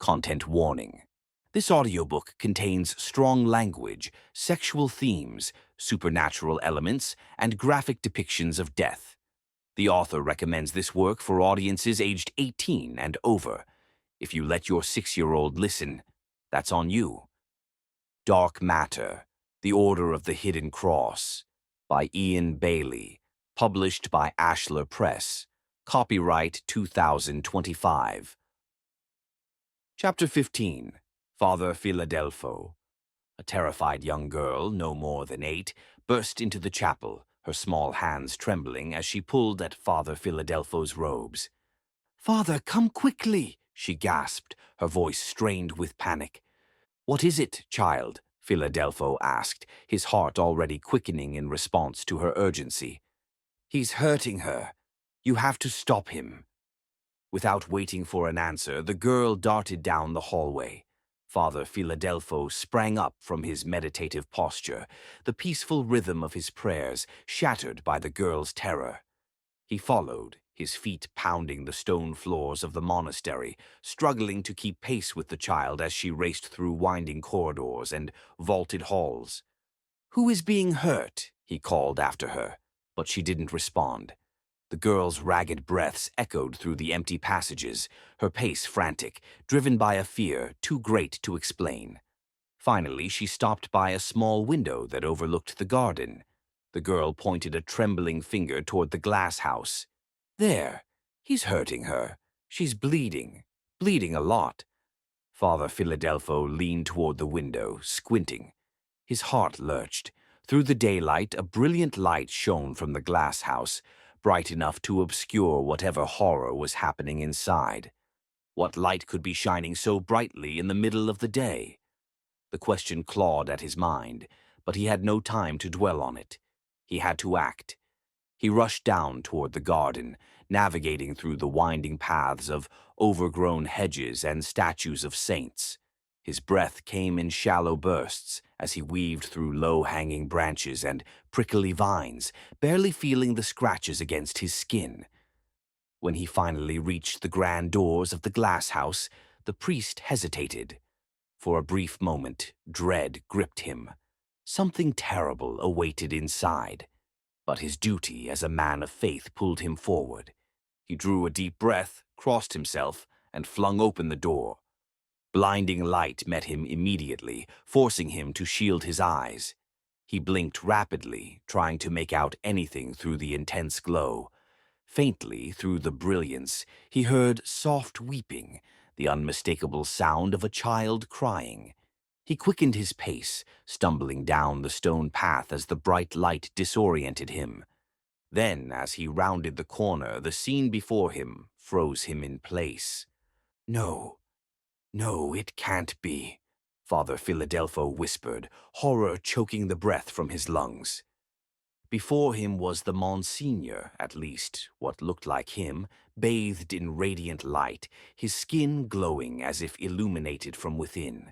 Content warning. This audiobook contains strong language, sexual themes, supernatural elements, and graphic depictions of death. The author recommends this work for audiences aged 18 and over. If you let your 6-year-old listen, that's on you. Dark Matter, The Order of the Hidden Cross, by Ian Bailey, published by Ashlar Press. Copyright 2025. Chapter 15. Father Filadelfo. A terrified young girl, no more than 8, burst into the chapel, her small hands trembling as she pulled at Father Filadelfo's robes. "Father, come quickly!" she gasped, her voice strained with panic. "What is it, child?" Filadelfo asked, his heart already quickening in response to her urgency. "He's hurting her. You have to stop him." Without waiting for an answer, the girl darted down the hallway. Father Filadelfo sprang up from his meditative posture, the peaceful rhythm of his prayers shattered by the girl's terror. He followed, his feet pounding the stone floors of the monastery, struggling to keep pace with the child as she raced through winding corridors and vaulted halls. "Who is being hurt?" he called after her, but she didn't respond. The girl's ragged breaths echoed through the empty passages, her pace frantic, driven by a fear too great to explain. Finally, she stopped by a small window that overlooked the garden. The girl pointed a trembling finger toward the glasshouse. "There, he's hurting her. She's bleeding a lot." Father Filadelfo leaned toward the window, squinting. His heart lurched. Through the daylight, a brilliant light shone from the glasshouse, bright enough to obscure whatever horror was happening inside. What light could be shining so brightly in the middle of the day? The question clawed at his mind, but he had no time to dwell on it. He had to act. He rushed down toward the garden, navigating through the winding paths of overgrown hedges and statues of saints. His breath came in shallow bursts as he weaved through low-hanging branches and prickly vines, barely feeling the scratches against his skin. When he finally reached the grand doors of the glasshouse, the priest hesitated. For a brief moment, dread gripped him. Something terrible awaited inside. But his duty as a man of faith pulled him forward. He drew a deep breath, crossed himself, and flung open the door. Blinding light met him immediately, forcing him to shield his eyes. He blinked rapidly, trying to make out anything through the intense glow. Faintly, through the brilliance, he heard soft weeping, the unmistakable sound of a child crying. He quickened his pace, stumbling down the stone path as the bright light disoriented him. Then, as he rounded the corner, the scene before him froze him in place. No, it can't be," Father Filadelfo whispered, horror choking the breath from his lungs. Before him was the Monsignor, at least what looked like him, bathed in radiant light, his skin glowing as if illuminated from within.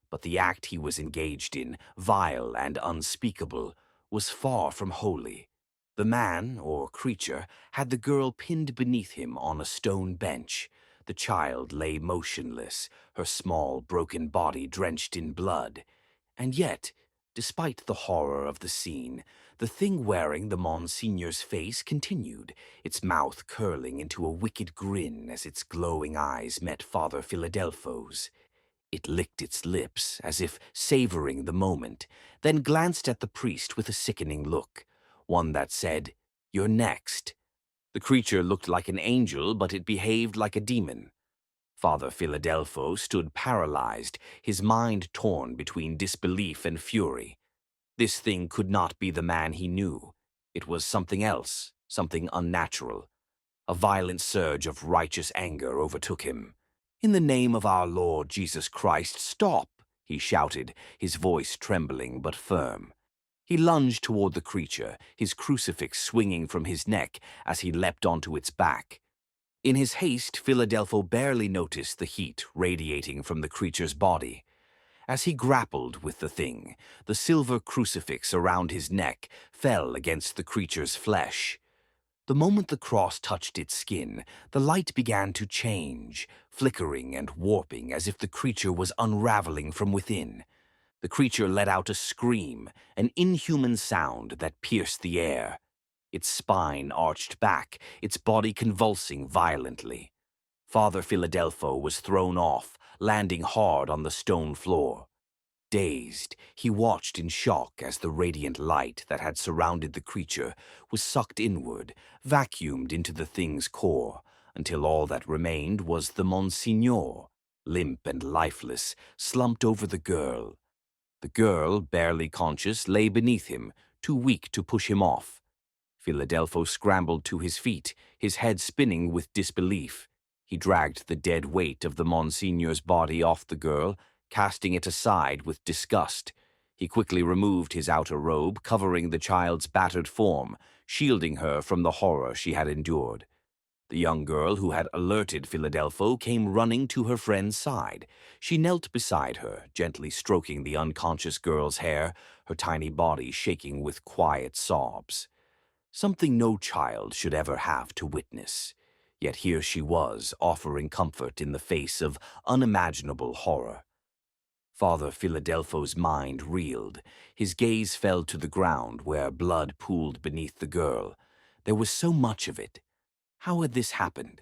But the act he was engaged in, vile and unspeakable, was far from holy. The man, or creature, had the girl pinned beneath him on a stone bench. The child lay motionless, her small, broken body drenched in blood. And yet, despite the horror of the scene, the thing wearing the Monsignor's face continued, its mouth curling into a wicked grin as its glowing eyes met Father Filadelfo's. It licked its lips, as if savoring the moment, then glanced at the priest with a sickening look, one that said, "You're next." The creature looked like an angel, but it behaved like a demon. Father Filadelfo stood paralyzed, his mind torn between disbelief and fury. This thing could not be the man he knew. It was something else, something unnatural. A violent surge of righteous anger overtook him. "In the name of our Lord Jesus Christ, stop!" he shouted, his voice trembling but firm. He lunged toward the creature, his crucifix swinging from his neck as he leapt onto its back. In his haste, Filadelfo barely noticed the heat radiating from the creature's body. As he grappled with the thing, the silver crucifix around his neck fell against the creature's flesh. The moment the cross touched its skin, the light began to change, flickering and warping as if the creature was unraveling from within. The creature let out a scream, an inhuman sound that pierced the air. Its spine arched back, its body convulsing violently. Father Filadelfo was thrown off, landing hard on the stone floor. Dazed, he watched in shock as the radiant light that had surrounded the creature was sucked inward, vacuumed into the thing's core, until all that remained was the Monsignor, limp and lifeless, slumped over the girl. The girl, barely conscious, lay beneath him, too weak to push him off. Filadelfo scrambled to his feet, his head spinning with disbelief. He dragged the dead weight of the Monsignor's body off the girl, casting it aside with disgust. He quickly removed his outer robe, covering the child's battered form, shielding her from the horror she had endured. The young girl who had alerted Filadelfo came running to her friend's side. She knelt beside her, gently stroking the unconscious girl's hair, her tiny body shaking with quiet sobs. Something no child should ever have to witness. Yet here she was, offering comfort in the face of unimaginable horror. Father Filadelfo's mind reeled. His gaze fell to the ground where blood pooled beneath the girl. There was so much of it. How had this happened?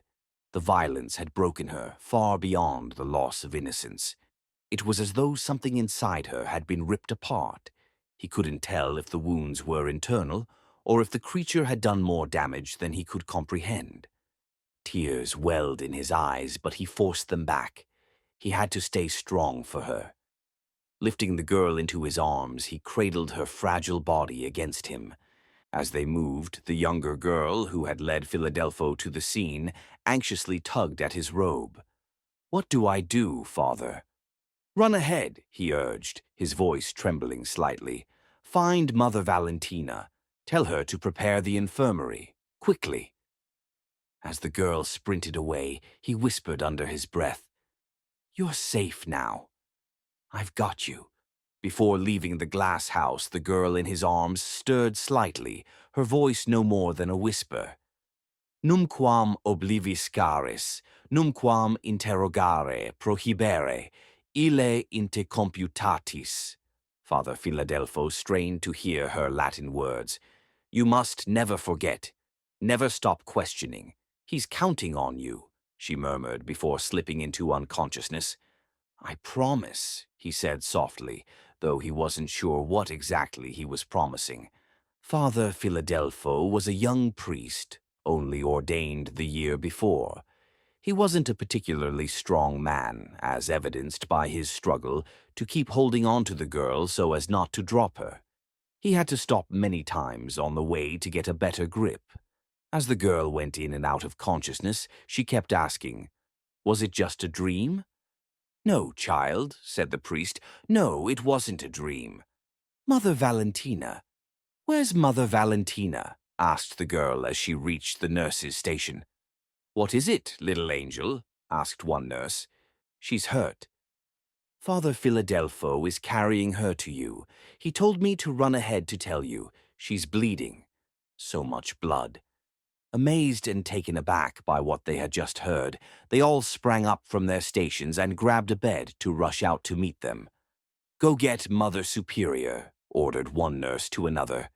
The violence had broken her far beyond the loss of innocence. It was as though something inside her had been ripped apart. He couldn't tell if the wounds were internal or if the creature had done more damage than he could comprehend. Tears welled in his eyes, but he forced them back. He had to stay strong for her. Lifting the girl into his arms, he cradled her fragile body against him. As they moved, the younger girl, who had led Filadelfo to the scene, anxiously tugged at his robe. "What do I do, Father?" "Run ahead," he urged, his voice trembling slightly. "Find Mother Valentina. Tell her to prepare the infirmary. Quickly." As the girl sprinted away, he whispered under his breath, "You're safe now. I've got you." Before leaving the glass house, the girl in his arms stirred slightly, her voice no more than a whisper. "Numquam obliviscaris, numquam interrogare prohibere, ille inte computatis." Father Filadelfo strained to hear her Latin words. "You must never forget. Never stop questioning. He's counting on you," she murmured before slipping into unconsciousness. "I promise," he said softly, though he wasn't sure what exactly he was promising. Father Filadelfo was a young priest, only ordained the year before. He wasn't a particularly strong man, as evidenced by his struggle to keep holding on to the girl so as not to drop her. He had to stop many times on the way to get a better grip. As the girl went in and out of consciousness, she kept asking, "Was it just a dream?" "No, child," said the priest. "No, it wasn't a dream." "Mother Valentina." "Where's Mother Valentina?" asked the girl as she reached the nurse's station. "What is it, little angel?" asked one nurse. "She's hurt." "Father Filadelfo is carrying her to you. He told me to run ahead to tell you. She's bleeding." So much blood. Amazed and taken aback by what they had just heard, they all sprang up from their stations and grabbed a bed to rush out to meet them. "Go get Mother Superior," ordered one nurse to another.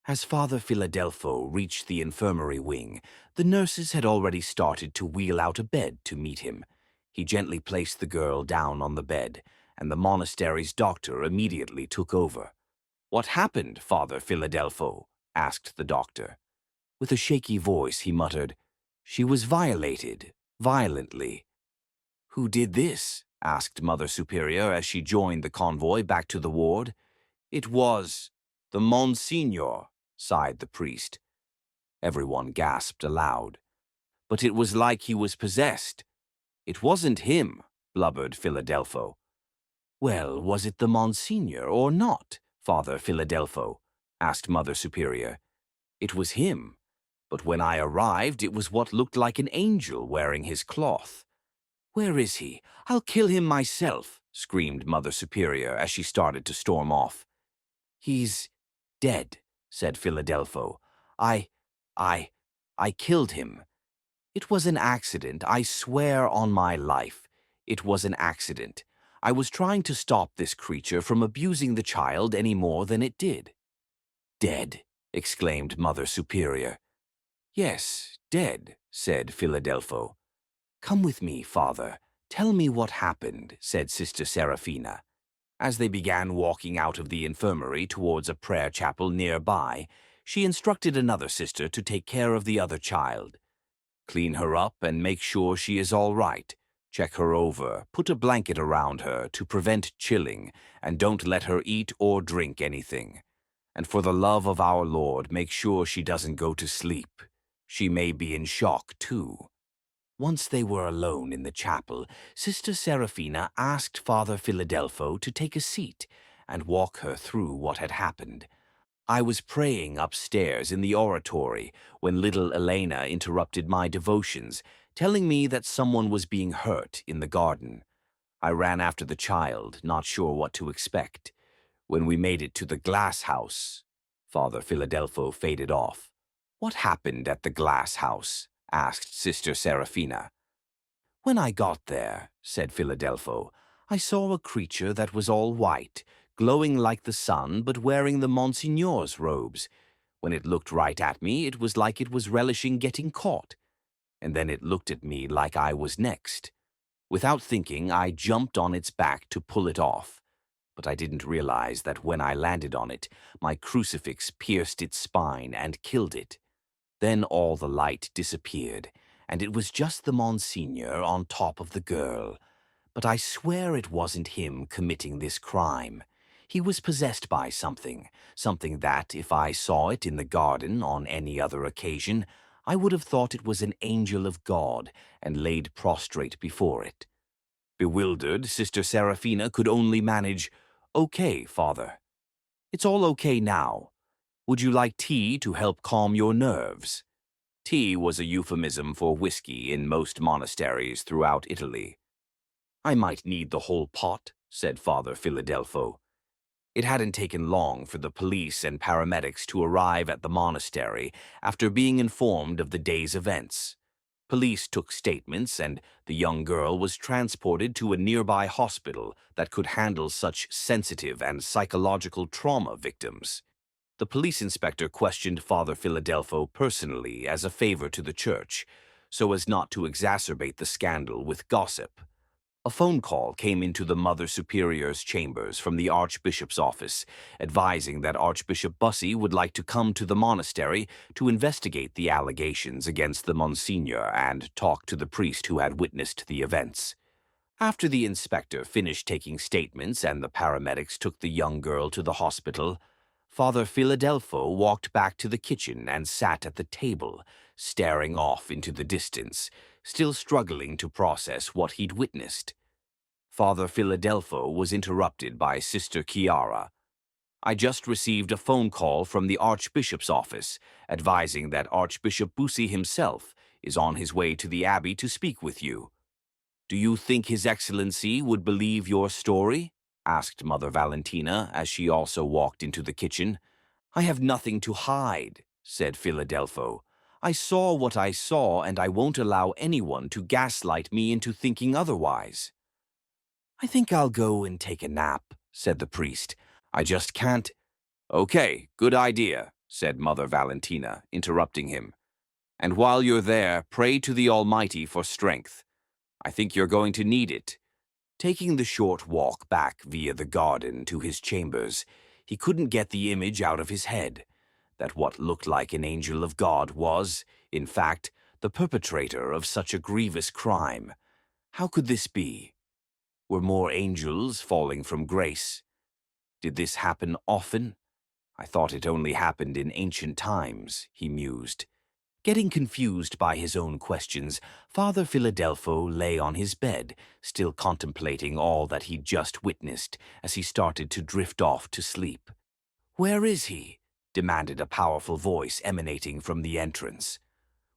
As Father Filadelfo reached the infirmary wing, the nurses had already started to wheel out a bed to meet him. He gently placed the girl down on the bed, and the monastery's doctor immediately took over. "What happened, Father Filadelfo?" asked the doctor. With a shaky voice, he muttered, "She was violated, violently." "Who did this?" asked Mother Superior as she joined the convoy back to the ward. "It was the Monsignor," sighed the priest. Everyone gasped aloud. "But it was like he was possessed." "It wasn't him," blubbered Filadelfo. "Well, was it the Monsignor or not, Father Filadelfo?" asked Mother Superior. "It was him. But when I arrived, it was what looked like an angel wearing his cloth." "Where is he? I'll kill him myself," screamed Mother Superior as she started to storm off. "He's dead," said Filadelfo. I I killed him. It was an accident, I swear on my life. It was an accident. I was trying to stop this creature from abusing the child any more than it did." "Dead," exclaimed Mother Superior. "Yes, dead," said Filadelfo. "Come with me, Father. Tell me what happened," said Sister Serafina. As they began walking out of the infirmary towards a prayer chapel nearby, she instructed another sister to take care of the other child. "Clean her up and make sure she is all right. Check her over, put a blanket around her to prevent chilling, and don't let her eat or drink anything. And for the love of our Lord, make sure she doesn't go to sleep. She may be in shock, too." Once they were alone in the chapel, Sister Serafina asked Father Filadelfo to take a seat and walk her through what had happened. "I was praying upstairs in the oratory when little Elena interrupted my devotions, telling me that someone was being hurt in the garden. I ran after the child, not sure what to expect. When we made it to the glasshouse—" Father Filadelfo faded off. "What happened at the glasshouse?" asked Sister Serafina. "When I got there," said Filadelfo, "I saw a creature that was all white, glowing like the sun, but wearing the Monsignor's robes. When it looked right at me, it was like it was relishing getting caught. And then it looked at me like I was next. Without thinking, I jumped on its back to pull it off. But I didn't realize that when I landed on it, my crucifix pierced its spine and killed it. Then all the light disappeared, and it was just the Monsignor on top of the girl. But I swear it wasn't him committing this crime. He was possessed by something that, if I saw it in the garden on any other occasion, I would have thought it was an angel of God and laid prostrate before it." Bewildered, Sister Serafina could only manage, "Okay, Father. It's all okay now. Would you like tea to help calm your nerves?" Tea was a euphemism for whiskey in most monasteries throughout Italy. "I might need the whole pot," said Father Filadelfo. It hadn't taken long for the police and paramedics to arrive at the monastery after being informed of the day's events. Police took statements, and the young girl was transported to a nearby hospital that could handle such sensitive and psychological trauma victims. The police inspector questioned Father Filadelfo personally as a favor to the church, so as not to exacerbate the scandal with gossip. A phone call came into the Mother Superior's chambers from the Archbishop's office, advising that Archbishop Bussi would like to come to the monastery to investigate the allegations against the Monsignor and talk to the priest who had witnessed the events. After the inspector finished taking statements and the paramedics took the young girl to the hospital, Father Filadelfo walked back to the kitchen and sat at the table, staring off into the distance, still struggling to process what he'd witnessed. Father Filadelfo was interrupted by Sister Chiara. "I just received a phone call from the Archbishop's office, advising that Archbishop Bussi himself is on his way to the abbey to speak with you. Do you think His Excellency would believe your story?" asked Mother Valentina as she also walked into the kitchen. "I have nothing to hide," said Filadelfo. "I saw what I saw, and I won't allow anyone to gaslight me into thinking otherwise." "I think I'll go and take a nap," said the priest. "I just can't—" "Okay, good idea," said Mother Valentina, interrupting him. "And while you're there, pray to the Almighty for strength. I think you're going to need it." Taking the short walk back via the garden to his chambers, he couldn't get the image out of his head, that what looked like an angel of God was, in fact, the perpetrator of such a grievous crime. How could this be? Were more angels falling from grace? Did this happen often? I thought it only happened in ancient times, he mused. Getting confused by his own questions, Father Filadelfo lay on his bed, still contemplating all that he'd just witnessed as he started to drift off to sleep. "Where is he?" demanded a powerful voice emanating from the entrance.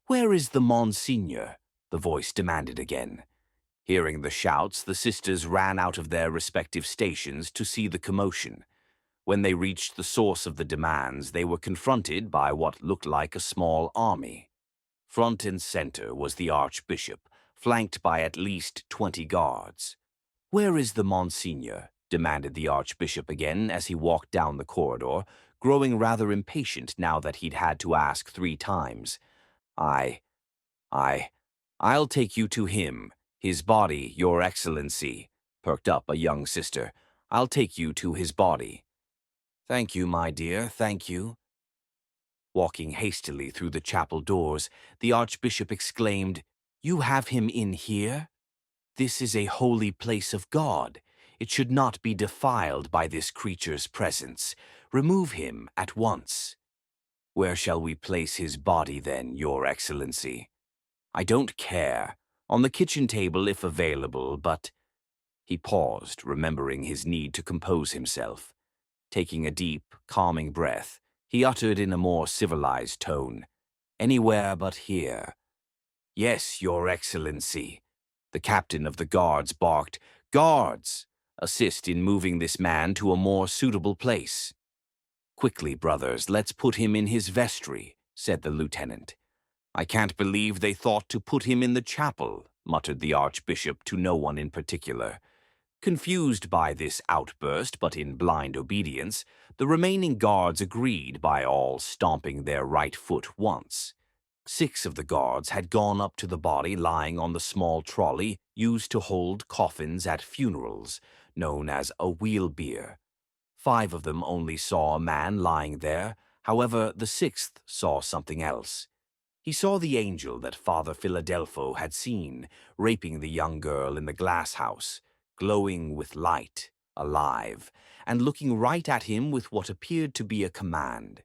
"Where is the Monsignor?" the voice demanded again. Hearing the shouts, the sisters ran out of their respective stations to see the commotion. When they reached the source of the demands, they were confronted by what looked like a small army. Front and center was the Archbishop, flanked by at least 20 guards. "Where is the Monsignor?" demanded the Archbishop again as he walked down the corridor, growing rather impatient now that he'd had to ask 3 times. I, I'll take you to him. His body, Your Excellency," perked up a young sister. "I'll take you to his body." "Thank you, my dear, thank you." Walking hastily through the chapel doors, the Archbishop exclaimed, "You have him in here? This is a holy place of God. It should not be defiled by this creature's presence. Remove him at once." "Where shall we place his body then, Your Excellency?" "I don't care. On the kitchen table if available, but—" He paused, remembering his need to compose himself. Taking a deep, calming breath, he uttered in a more civilized tone, "Anywhere but here." "Yes, Your Excellency." The captain of the guards barked, "Guards! Assist in moving this man to a more suitable place." "Quickly, brothers, let's put him in his vestry," said the lieutenant. "I can't believe they thought to put him in the chapel," muttered the Archbishop to no one in particular. Confused by this outburst, but in blind obedience, the remaining guards agreed by all stomping their right foot once. 6 of the guards had gone up to the body lying on the small trolley used to hold coffins at funerals, known as a wheelbier. 5 of them only saw a man lying there. However, the 6th saw something else. He saw the angel that Father Filadelfo had seen, raping the young girl in the glasshouse, glowing with light, alive, and looking right at him with what appeared to be a command.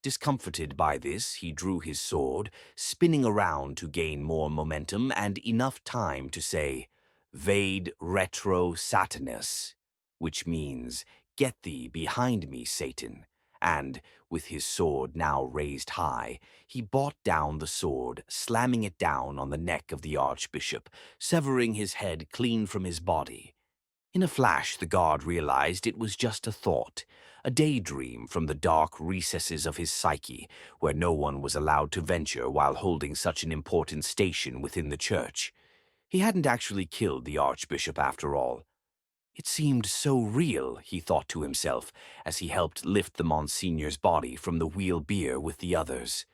Discomforted by this, he drew his sword, spinning around to gain more momentum and enough time to say, "Vade retro Satanas," which means, "Get thee behind me, Satan." And, with his sword now raised high, he brought down the sword, slamming it down on the neck of the Archbishop, severing his head clean from his body. In a flash, the guard realized it was just a thought, a daydream from the dark recesses of his psyche, where no one was allowed to venture while holding such an important station within the church. He hadn't actually killed the Archbishop after all. It seemed so real, he thought to himself, as he helped lift the Monsignor's body from the wheelbier with the others.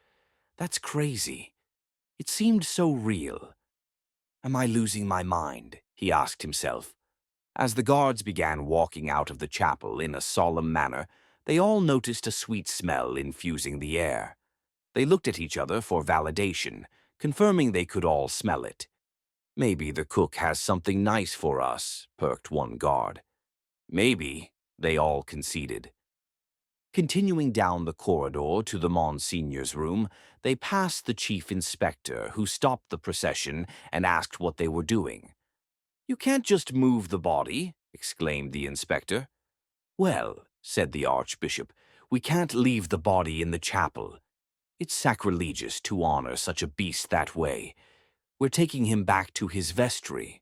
That's crazy. It seemed so real. Am I losing my mind? He asked himself. As the guards began walking out of the chapel in a solemn manner, they all noticed a sweet smell infusing the air. They looked at each other for validation, confirming they could all smell it. "Maybe the cook has something nice for us," perked one guard. "Maybe," they all conceded. Continuing down the corridor to the Monsignor's room, they passed the chief inspector, who stopped the procession and asked what they were doing. "You can't just move the body," exclaimed the inspector. "Well," said the Archbishop, "we can't leave the body in the chapel. It's sacrilegious to honor such a beast that way. We're taking him back to his vestry."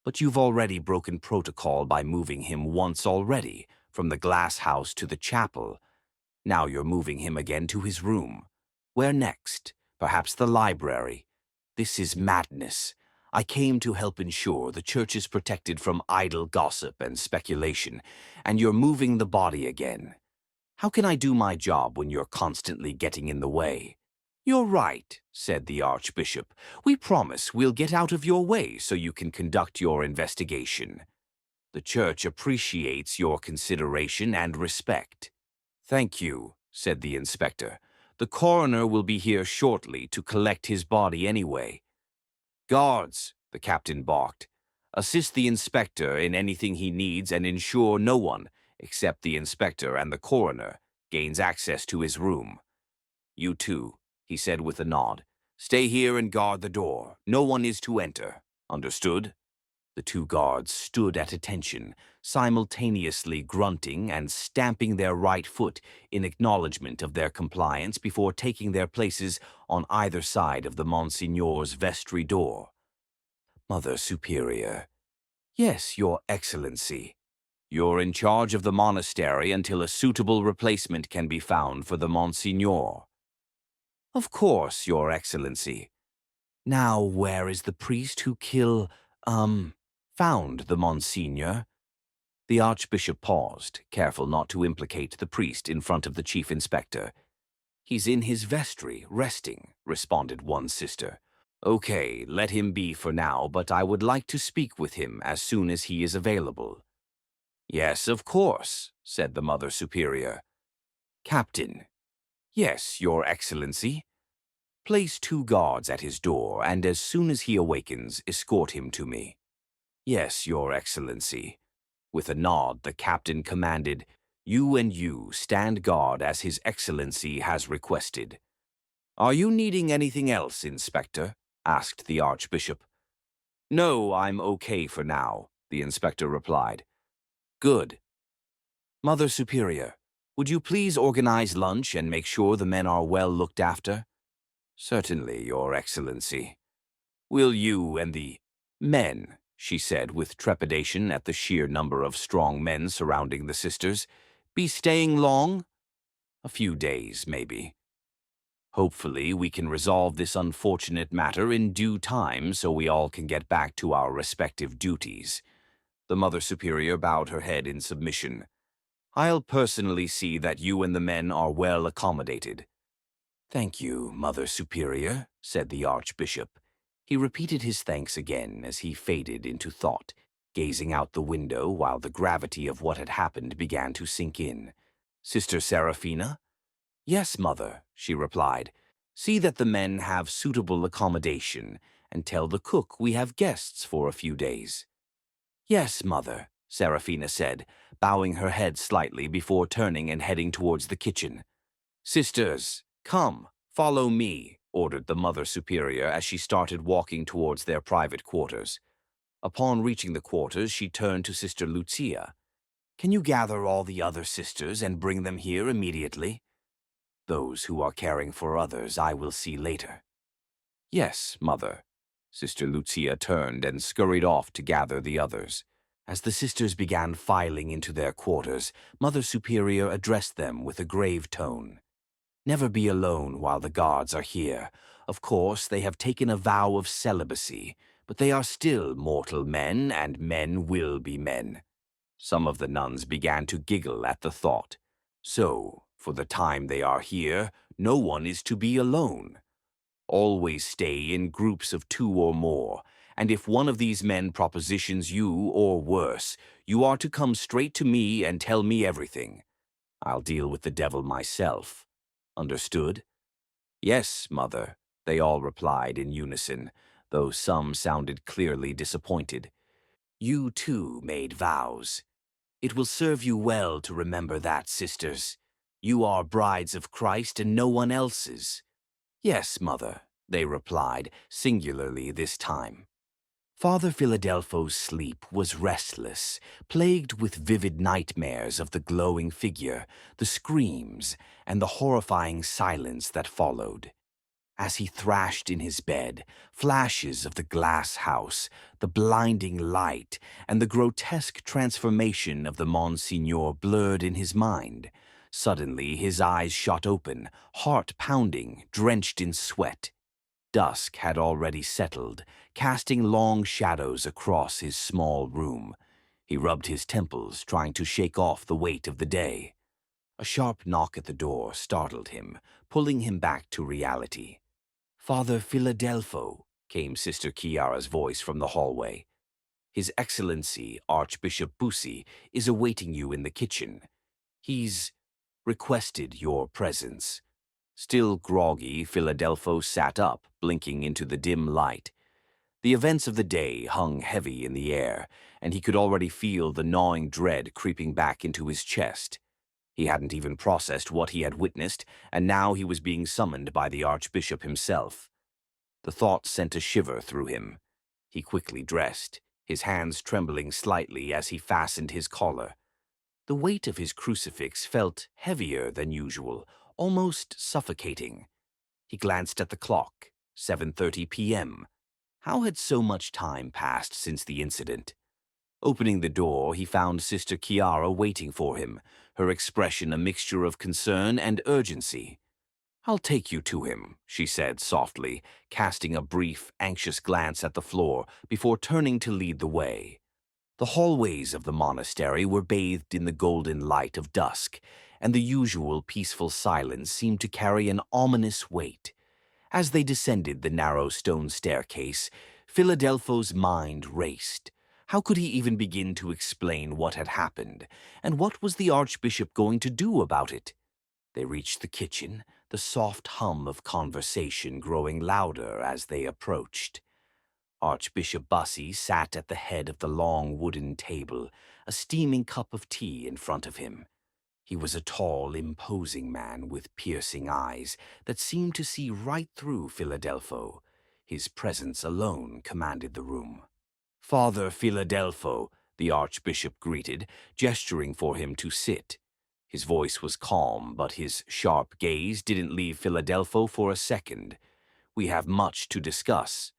"But you've already broken protocol by moving him once already, from the glass house to the chapel. Now you're moving him again to his room. Where next? Perhaps the library. This is madness. I came to help ensure the church is protected from idle gossip and speculation, and you're moving the body again. How can I do my job when you're constantly getting in the way?" "You're right," said the Archbishop. "We promise we'll get out of your way so you can conduct your investigation. The church appreciates your consideration and respect." "Thank you," said the inspector. "The coroner will be here shortly to collect his body anyway." "Guards," the captain barked, "assist the inspector in anything he needs and ensure no one, except the inspector and the coroner, gains access to his room. You two," he said with a nod, "stay here and guard the door. No one is to enter. Understood?" The 2 guards stood at attention, simultaneously grunting and stamping their right foot in acknowledgement of their compliance before taking their places on either side of the Monsignor's vestry door. "Mother Superior." "Yes, Your Excellency." "You're in charge of the monastery until a suitable replacement can be found for the Monsignor." Of course, Your Excellency. Now, where is the priest who found the Monsignor? The Archbishop paused, careful not to implicate the priest in front of the chief inspector. He's in his vestry, resting, responded one sister. Okay, let him be for now, but I would like to speak with him as soon as he is available. Yes, of course, said the Mother Superior. Captain. Yes, Your Excellency. Place 2 guards at his door, and as soon as he awakens, escort him to me. Yes, Your Excellency. With a nod, the captain commanded, You and you stand guard as His Excellency has requested. Are you needing anything else, Inspector? Asked the Archbishop. No, I'm okay for now, the inspector replied. Good. Mother Superior, would you please organize lunch and make sure the men are well looked after? Certainly, Your Excellency. Will you and the men, she said with trepidation at the sheer number of strong men surrounding the sisters, be staying long? A few days, maybe. Hopefully, we can resolve this unfortunate matter in due time so we all can get back to our respective duties. The Mother Superior bowed her head in submission. I'll personally see that you and the men are well accommodated. Thank you, Mother Superior, said the Archbishop. He repeated his thanks again as he faded into thought, gazing out the window while the gravity of what had happened began to sink in. Sister Seraphina? Yes, Mother, she replied. See that the men have suitable accommodation, and tell the cook we have guests for a few days. Yes, Mother, Seraphina said, bowing her head slightly before turning and heading towards the kitchen. Sisters, come, follow me, ordered the Mother Superior as she started walking towards their private quarters. Upon reaching the quarters, she turned to Sister Lucia. Can you gather all the other sisters and bring them here immediately? Those who are caring for others I will see later. Yes, Mother. Sister Lucia turned and scurried off to gather the others. As the sisters began filing into their quarters, Mother Superior addressed them with a grave tone. Never be alone while the guards are here. Of course, they have taken a vow of celibacy, but they are still mortal men, and men will be men. Some of the nuns began to giggle at the thought. So, for the time they are here, no one is to be alone. Always stay in groups of 2 or more, and if one of these men propositions you, or worse, you are to come straight to me and tell me everything. I'll deal with the devil myself. Understood? Yes, Mother, they all replied in unison, though some sounded clearly disappointed. You, too, made vows. It will serve you well to remember that, sisters. You are brides of Christ and no one else's. Yes, Mother, they replied, singularly this time. Father Filadelfo's sleep was restless, plagued with vivid nightmares of the glowing figure, the screams, and the horrifying silence that followed. As he thrashed in his bed, flashes of the glass house, the blinding light, and the grotesque transformation of the Monsignor blurred in his mind. Suddenly his eyes shot open, heart pounding, drenched in sweat. Dusk had already settled, casting long shadows across his small room. He rubbed his temples, trying to shake off the weight of the day. A sharp knock at the door startled him, pulling him back to reality. Father Filadelfo, came Sister Chiara's voice from the hallway. His Excellency, Archbishop Bussi, is awaiting you in the kitchen. He's requested your presence. Still groggy, Filadelfo sat up, blinking into the dim light. The events of the day hung heavy in the air, and he could already feel the gnawing dread creeping back into his chest. He hadn't even processed what he had witnessed, and now he was being summoned by the Archbishop himself. The thought sent a shiver through him. He quickly dressed, his hands trembling slightly as he fastened his collar. The weight of his crucifix felt heavier than usual, almost suffocating. He glanced at the clock, 7:30 p.m. How had so much time passed since the incident? Opening the door, he found Sister Chiara waiting for him, her expression a mixture of concern and urgency. "I'll take you to him," she said softly, casting a brief, anxious glance at the floor before turning to lead the way. The hallways of the monastery were bathed in the golden light of dusk, and the usual peaceful silence seemed to carry an ominous weight. As they descended the narrow stone staircase, Filadelfo's mind raced. How could he even begin to explain what had happened, and what was the Archbishop going to do about it? They reached the kitchen, the soft hum of conversation growing louder as they approached. Archbishop Bussi sat at the head of the long wooden table, a steaming cup of tea in front of him. He was a tall, imposing man with piercing eyes that seemed to see right through Filadelfo. His presence alone commanded the room. "Father Filadelfo," the Archbishop greeted, gesturing for him to sit. His voice was calm, but his sharp gaze didn't leave Filadelfo for a second. "We have much to discuss."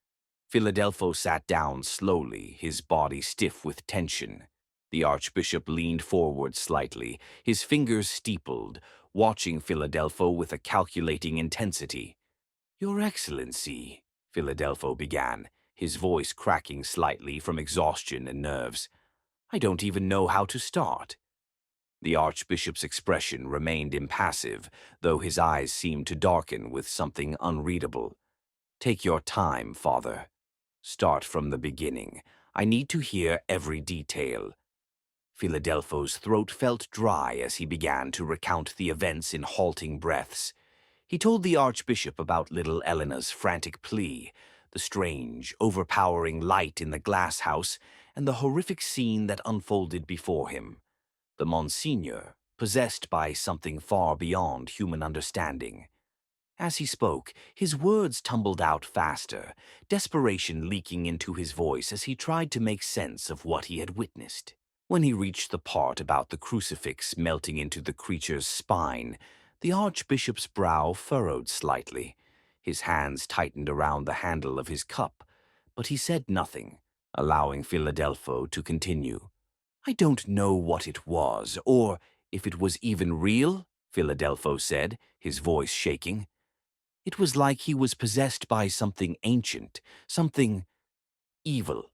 Filadelfo sat down slowly, his body stiff with tension. The Archbishop leaned forward slightly, his fingers steepled, watching Filadelfo with a calculating intensity. "Your Excellency," Filadelfo began, his voice cracking slightly from exhaustion and nerves. "I don't even know how to start." The Archbishop's expression remained impassive, though his eyes seemed to darken with something unreadable. "Take your time, Father. Start from the beginning. I need to hear every detail." Filadelfo's throat felt dry as he began to recount the events in halting breaths. He told the Archbishop about little Elena's frantic plea, the strange, overpowering light in the glasshouse, and the horrific scene that unfolded before him. The Monsignor, possessed by something far beyond human understanding. As he spoke, his words tumbled out faster, desperation leaking into his voice as he tried to make sense of what he had witnessed. When he reached the part about the crucifix melting into the creature's spine, the Archbishop's brow furrowed slightly. His hands tightened around the handle of his cup, but he said nothing, allowing Filadelfo to continue. "I don't know what it was, or if it was even real," Filadelfo said, his voice shaking. "It was like he was possessed by something ancient, something evil."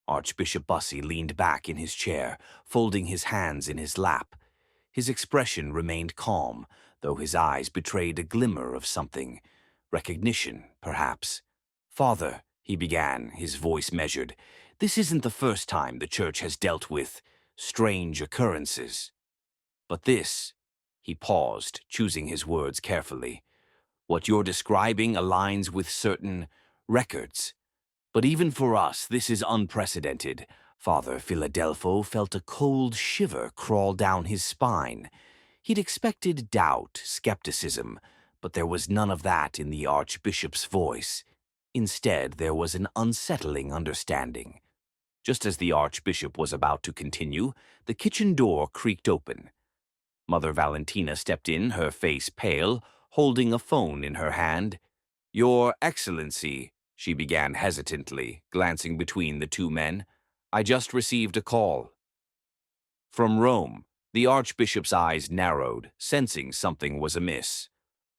Archbishop Bussi leaned back in his chair, folding his hands in his lap. His expression remained calm, though his eyes betrayed a glimmer of something. Recognition, perhaps. "Father," he began, his voice measured, "this isn't the first time the Church has dealt with strange occurrences. But this—" he paused, choosing his words carefully. "What you're describing aligns with certain records. But even for us, this is unprecedented." Father Filadelfo felt a cold shiver crawl down his spine. He'd expected doubt, skepticism, but there was none of that in the Archbishop's voice. Instead, there was an unsettling understanding. Just as the Archbishop was about to continue, the kitchen door creaked open. Mother Valentina stepped in, her face pale, holding a phone in her hand. "Your Excellency," she began hesitantly, glancing between the two men, "I just received a call." From Rome. The Archbishop's eyes narrowed, sensing something was amiss.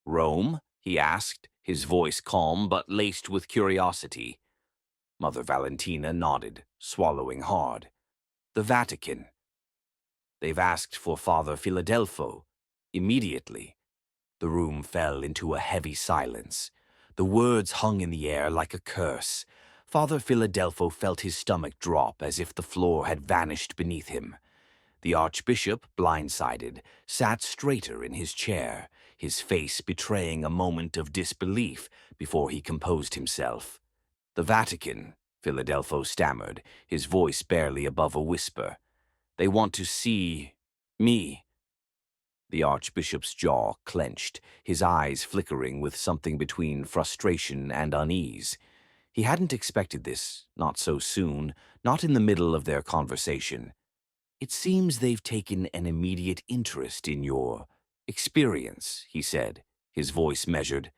"Rome?" he asked, his voice calm but laced with curiosity. Mother Valentina nodded, swallowing hard. "The Vatican. They've asked for Father Filadelfo. Immediately." The room fell into a heavy silence. The words hung in the air like a curse. Father Filadelfo felt his stomach drop as if the floor had vanished beneath him. The Archbishop, blindsided, sat straighter in his chair, his face betraying a moment of disbelief before he composed himself. "The Vatican," Filadelfo stammered, his voice barely above a whisper. "They want to see me." The Archbishop's jaw clenched, his eyes flickering with something between frustration and unease. He hadn't expected this, not so soon, not in the middle of their conversation. "It seems they've taken an immediate interest in your experience," he said, his voice measured.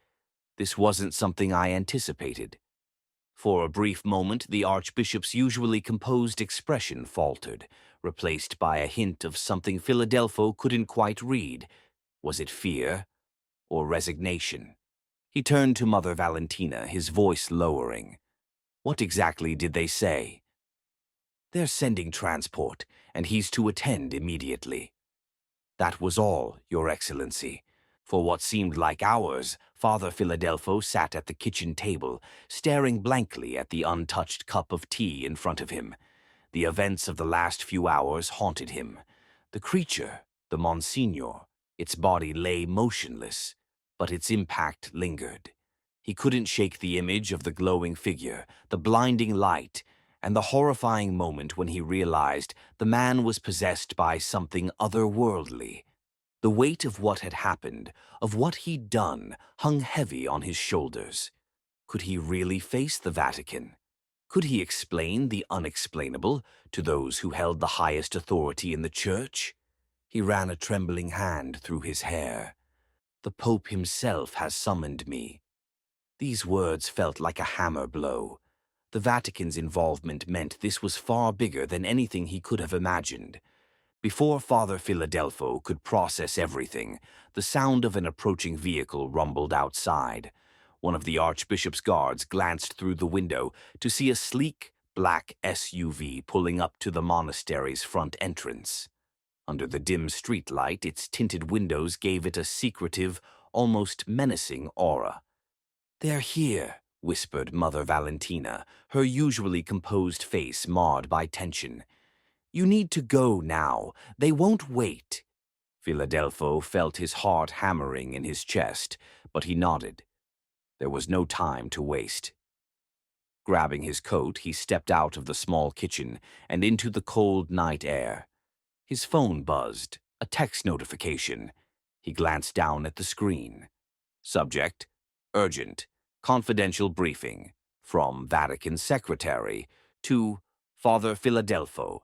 "This wasn't something I anticipated." For a brief moment, the Archbishop's usually composed expression faltered, replaced by a hint of something Filadelfo couldn't quite read. Was it fear? or resignation. He turned to Mother Valentina, his voice lowering. "What exactly did they say?" "They're sending transport, and he's to attend immediately." That was all, Your Excellency. For what seemed like hours, Father Filadelfo sat at the kitchen table, staring blankly at the untouched cup of tea in front of him. The events of the last few hours haunted him. The creature, the Monsignor, its body lay motionless, but its impact lingered. He couldn't shake the image of the glowing figure, the blinding light, and the horrifying moment when he realized the man was possessed by something otherworldly. The weight of what had happened, of what he'd done, hung heavy on his shoulders. Could he really face the Vatican? Could he explain the unexplainable to those who held the highest authority in the Church? He ran a trembling hand through his hair. "The Pope himself has summoned me." These words felt like a hammer blow. The Vatican's involvement meant this was far bigger than anything he could have imagined. Before Father Filadelfo could process everything, the sound of an approaching vehicle rumbled outside. One of the Archbishop's guards glanced through the window to see a sleek, black SUV pulling up to the monastery's front entrance. Under the dim streetlight, its tinted windows gave it a secretive, almost menacing aura. "They're here," whispered Mother Valentina, her usually composed face marred by tension. "You need to go now. They won't wait." Filadelfo felt his heart hammering in his chest, but he nodded. There was no time to waste. Grabbing his coat, he stepped out of the small kitchen and into the cold night air. His phone buzzed, a text notification. He glanced down at the screen. Subject: Urgent, confidential briefing. From Vatican Secretary to Father Filadelfo.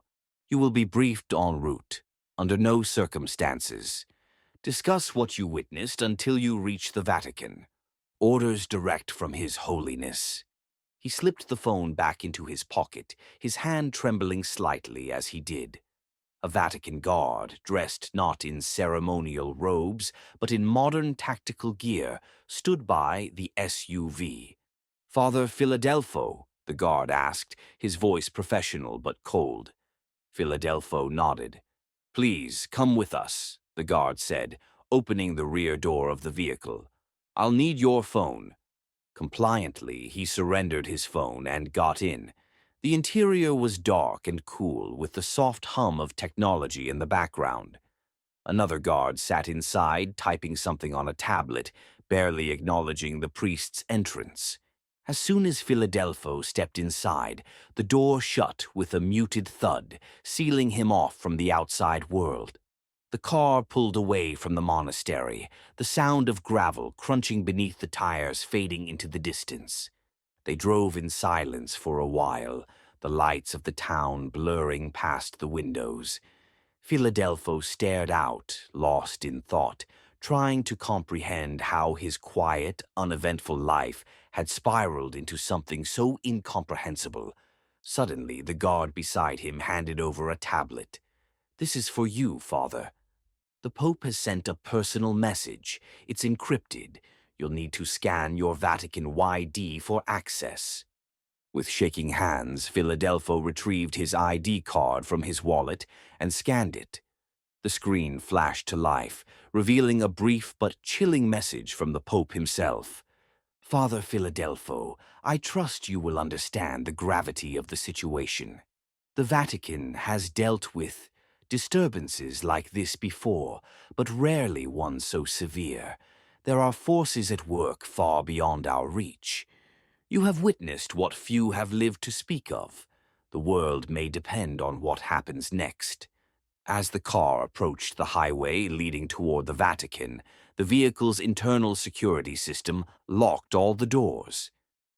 You will be briefed en route, under no circumstances. Discuss what you witnessed until you reach the Vatican. Orders direct from His Holiness. He slipped the phone back into his pocket, his hand trembling slightly as he did. A Vatican guard, dressed not in ceremonial robes, but in modern tactical gear, stood by the SUV. "Father Filadelfo?" the guard asked, his voice professional but cold. Filadelfo nodded. "Please, come with us," the guard said, opening the rear door of the vehicle. "I'll need your phone." Compliantly, he surrendered his phone and got in. The interior was dark and cool, with the soft hum of technology in the background. Another guard sat inside, typing something on a tablet, barely acknowledging the priest's entrance. As soon as Filadelfo stepped inside, the door shut with a muted thud, sealing him off from the outside world. The car pulled away from the monastery, the sound of gravel crunching beneath the tires fading into the distance. They drove in silence for a while, the lights of the town blurring past the windows. Filadelfo stared out, lost in thought, trying to comprehend how his quiet, uneventful life had spiraled into something so incomprehensible. Suddenly, the guard beside him handed over a tablet. "This is for you, Father. The Pope has sent a personal message. It's encrypted. You'll need to scan your Vatican ID for access." With shaking hands, Filadelfo retrieved his ID card from his wallet and scanned it. The screen flashed to life, revealing a brief but chilling message from the Pope himself. "Father Filadelfo, I trust you will understand the gravity of the situation. The Vatican has dealt with disturbances like this before, but rarely one so severe. There are forces at work far beyond our reach. You have witnessed what few have lived to speak of. The world may depend on what happens next." As the car approached the highway leading toward the Vatican, the vehicle's internal security system locked all the doors.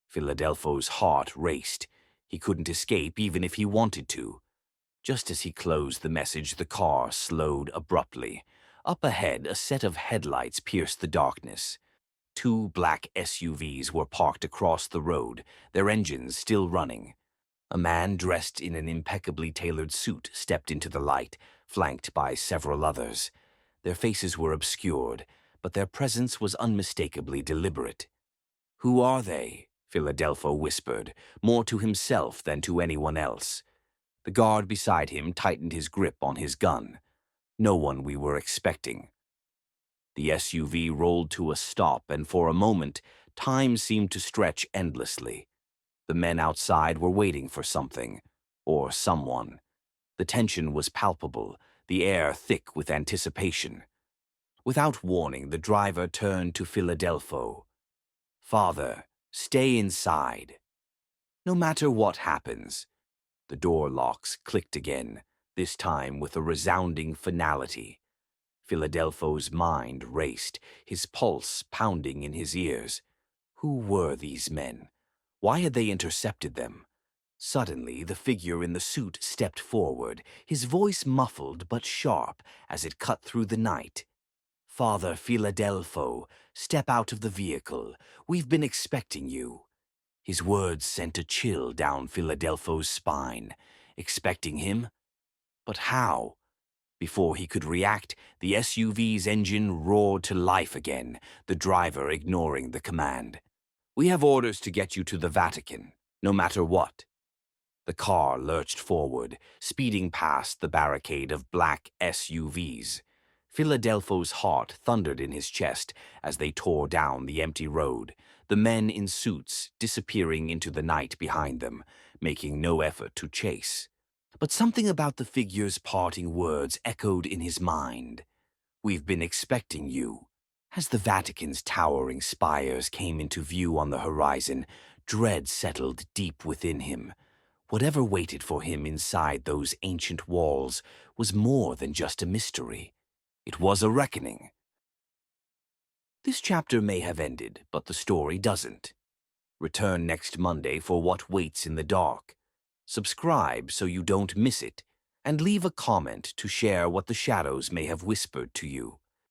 Filadelfo's heart raced. He couldn't escape even if he wanted to. Just as he closed the message, the car slowed abruptly. Up ahead, a set of headlights pierced the darkness. Two black SUVs were parked across the road, their engines still running. A man dressed in an impeccably tailored suit stepped into the light, flanked by several others. Their faces were obscured, but their presence was unmistakably deliberate. "Who are they?" Filadelfo whispered, more to himself than to anyone else. The guard beside him tightened his grip on his gun. "No one we were expecting." The SUV rolled to a stop, and for a moment, time seemed to stretch endlessly. The men outside were waiting for something, or someone. The tension was palpable, the air thick with anticipation. Without warning, the driver turned to Filadelfo. "Father, stay inside. No matter what happens." The door locks clicked again, this time with a resounding finality. Filadelfo's mind raced, his pulse pounding in his ears. Who were these men? Why had they intercepted them? Suddenly, the figure in the suit stepped forward, his voice muffled but sharp as it cut through the night. "Father Filadelfo, step out of the vehicle. We've been expecting you." His words sent a chill down Filadelfo's spine. Expecting him? But how? Before he could react, the SUV's engine roared to life again, the driver ignoring the command. "We have orders to get you to the Vatican, no matter what." The car lurched forward, speeding past the barricade of black SUVs. Filadelfo's heart thundered in his chest as they tore down the empty road, the men in suits disappearing into the night behind them, making no effort to chase. But something about the figure's parting words echoed in his mind. "We've been expecting you." As the Vatican's towering spires came into view on the horizon, dread settled deep within him. Whatever waited for him inside those ancient walls was more than just a mystery. It was a reckoning. This chapter may have ended, but the story doesn't. Return next Monday for what waits in the dark. Subscribe so you don't miss it, and leave a comment to share what the shadows may have whispered to you.